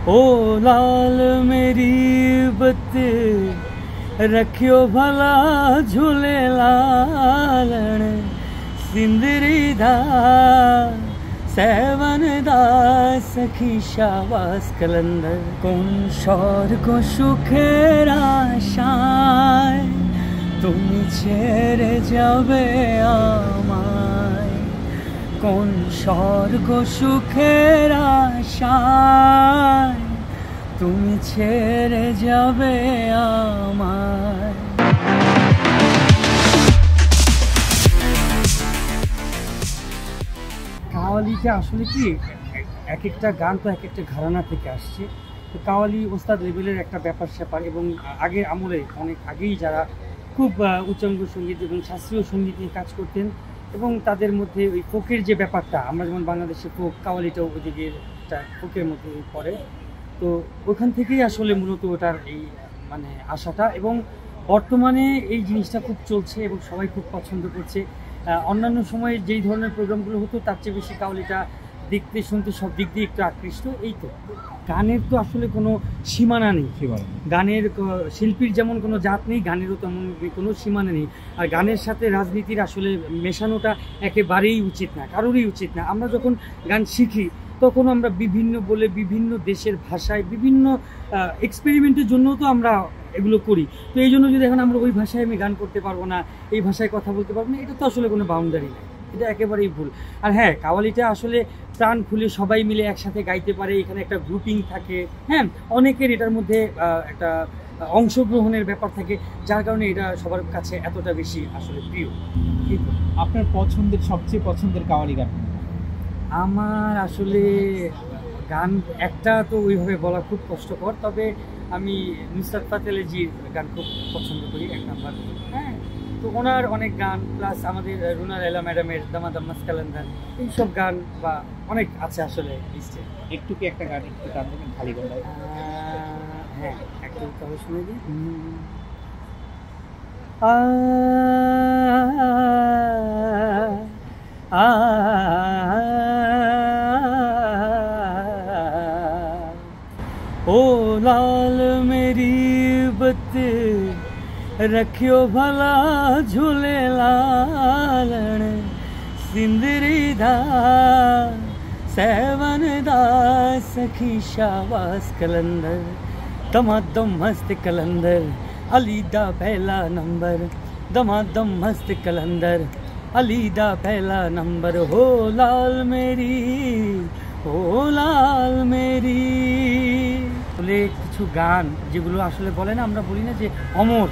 ओ लाल मेरी बत रखियो भला झूले लालण सिंदरी दा सेवन दा सखी शाबाश कलंदर कौन शौर को सुखेरा शाय तुम छेड़े जाबे आमाय कौन शौर को सुखेरा शाय तुम छेड़े जाबे आमाय। কাওয়ালিটা আসলে কি এক একটা গান তো এক একটা ঘরানা থেকে আসছে। তো কাওয়ালি ওস্তাদ লেভেলের একটা ব্যাপার স্যাপার এবং আগের আমলে অনেক আগেই যারা খুব উচ্চাঙ্গ সঙ্গীত এবং শাস্ত্রীয় সঙ্গীত নিয়ে কাজ করতেন এবং তাদের মধ্যে ওই ফোকের যে ব্যাপারটা, আমরা যেমন বাংলাদেশে ফোক, কাওয়ালিটাও ওইদিকে একটা ফোকের মধ্যে পড়ে। তো ওখান থেকেই আসলে মূলত ওটার এই মানে আশাটা, এবং বর্তমানে এই জিনিসটা খুব চলছে এবং সবাই খুব পছন্দ করছে। অন্যান্য সময়ে যেই ধরনের প্রোগ্রামগুলো হতো তার চেয়ে বেশি কাওয়ালিটা দেখতে শুনতে সব দিক দিয়ে একটু আকৃষ্ট। এই তো গানের তো আসলে কোনো সীমানা নেই, গানের শিল্পীর যেমন কোনো জাত নেই, গানেরও তেমন কোনো সীমানা নেই। আর গানের সাথে রাজনীতির আসলে মেশানোটা একেবারেই উচিত না, কারোরই উচিত না। আমরা যখন গান শিখি তখন আমরা বিভিন্ন বলে বিভিন্ন দেশের ভাষায় বিভিন্ন এক্সপেরিমেন্টের জন্য তো আমরা এগুলো করি। তো এই জন্য যদি এখন আমরা ওই ভাষায় আমি গান করতে পারবো না, এই ভাষায় কথা বলতে পারবো না, এটা তো আসলে কোনো বাউন্ডারি নেই, এটা একেবারেই ভুল। আর হ্যাঁ, কাওয়ালিটা আসলে প্রাণ খুলে সবাই মিলে একসাথে গাইতে পারে, এখানে একটা গ্রুপিং থাকে, হ্যাঁ অনেকের এটার মধ্যে একটা অংশগ্রহণের ব্যাপার থাকে, যার কারণে এটা সবার কাছে এতটা বেশি আসলে প্রিয়। আপনার পছন্দের সবচেয়ে পছন্দের কাওয়ালি গান? আমার আসলে গান একটা তো ওইভাবে বলা খুব কষ্টকর, তবে আমি নুসরাত ফাতেহ আলী জির গান খুব পছন্দ করি, এক নাম্বার। হ্যাঁ, তো ওনার অনেক গান, প্লাস আমাদের রুনা লায়লা ম্যাডামের দামাদাম মাস কালান্দার, এইসব গান বা অনেক আছে আসলে লিস্টে। একটু কি একটা গান একটু গান দেবেন খালি গলায়? হ্যাঁ, একটু তাহলে শুনে দিই। ओ लाल मेरी बत रखियो भला झूले लालण सिंदरी दा सेवन दा सखी शाबाश कलंदर दमादम मस्त कलंदर अली दा पहला नंबर दमादम मस्त कलंदर अली दा पहला नंबर हो लाल मेरी ও লাল মেরি। বলে কিছু গান যেগুলো আসলে বলে না, আমরা বলি না যে অমর,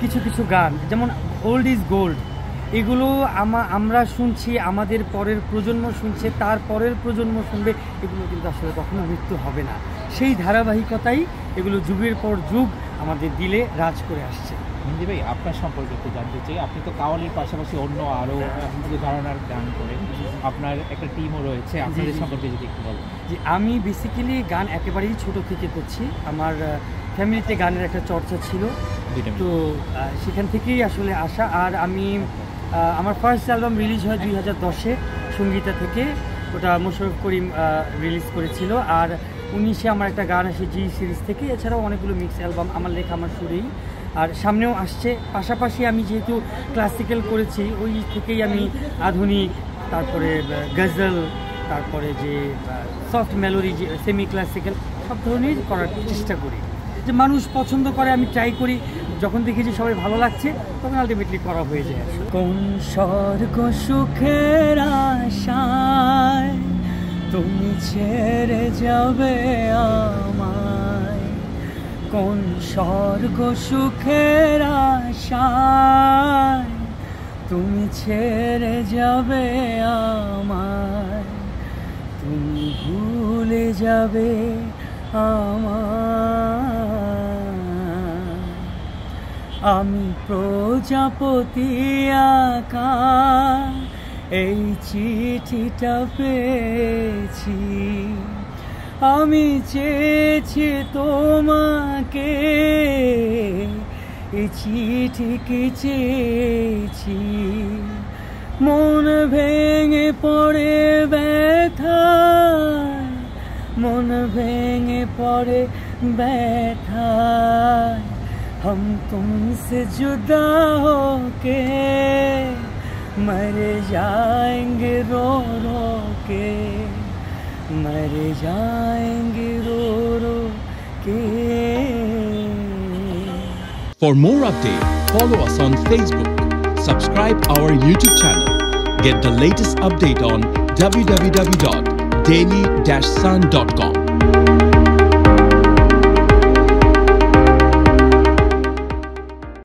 কিছু কিছু গান যেমন ওল্ড ইজ গোল্ড, এগুলো আমরা শুনছি, আমাদের পরের প্রজন্ম শুনছে, তার পরের প্রজন্ম শুনবে, এগুলো কিন্তু আসলে কখনো মৃত্যু হবে না। সেই ধারাবাহিকতাই এগুলো যুগের পর যুগ আমাদের দিলে রাজ করে আসছে। মেহেদী ভাই, আপনার সম্পর্কে একটু জানতে চাই। আপনি তো কাওয়ালির পাশাপাশি অন্য আরও ধরনের গান করেন, আপনার একটা টিমও রয়েছে, আপনাদের সম্পর্কে যদি একটু বলেন। যে আমি বেসিক্যালি গান একেবারেই ছোট থেকে করছি, আমার ফ্যামিলিতে গানের একটা চর্চা ছিল, তো সেখান থেকেই আসলে আসা। আর আমি আমার ফার্স্ট অ্যালবাম রিলিজ হয় 2010-এ সঙ্গীতা থেকে, ওটা মোশাররফ করিম রিলিজ করেছিল। আর 19-এ আমার একটা গান আসে জি সিরিজ থেকে, এছাড়াও অনেকগুলো মিক্স অ্যালবাম আমার লেখা, আমার সুরেই, আর সামনেও আসছে। পাশাপাশি আমি যেহেতু ক্লাসিক্যাল করেছি, ওই থেকেই আমি আধুনিক, তারপরে গজল, তারপরে যে সফট মেলোডি, যে সেমি ক্লাসিক্যাল, সব ধরনের করার চেষ্টা করি। যে মানুষ পছন্দ করে আমি ট্রাই করি, যখন দেখি যে সবাই ভালো লাগছে তখন আলটিমেটলি করা হয়ে যায়। কোন স্বর্গ সুখের আশায় তুমি ছেড়ে যাবে আমায়, কোন স্বর্গ সুখের আশায় তুমি ছেড়ে যাবে আমায়, তুমি ভুলে যাবে আমায়। আমি প্রজাপতি আঁকা এই চিঠিটা পেয়েছি, আমি চেয়েছি তোমাকে, এই চিঠিকে চেয়েছি, মন ভেঙে পড়ে ব্যথা, मन भेंगे पड़े बैठाए हम तुमसे जुदा होके मर जाएंगे रो रो के मर जाएंगे रो रो के For more updates, follow us on Facebook, subscribe our YouTube channel, get the latest update on www.daily-sun.com.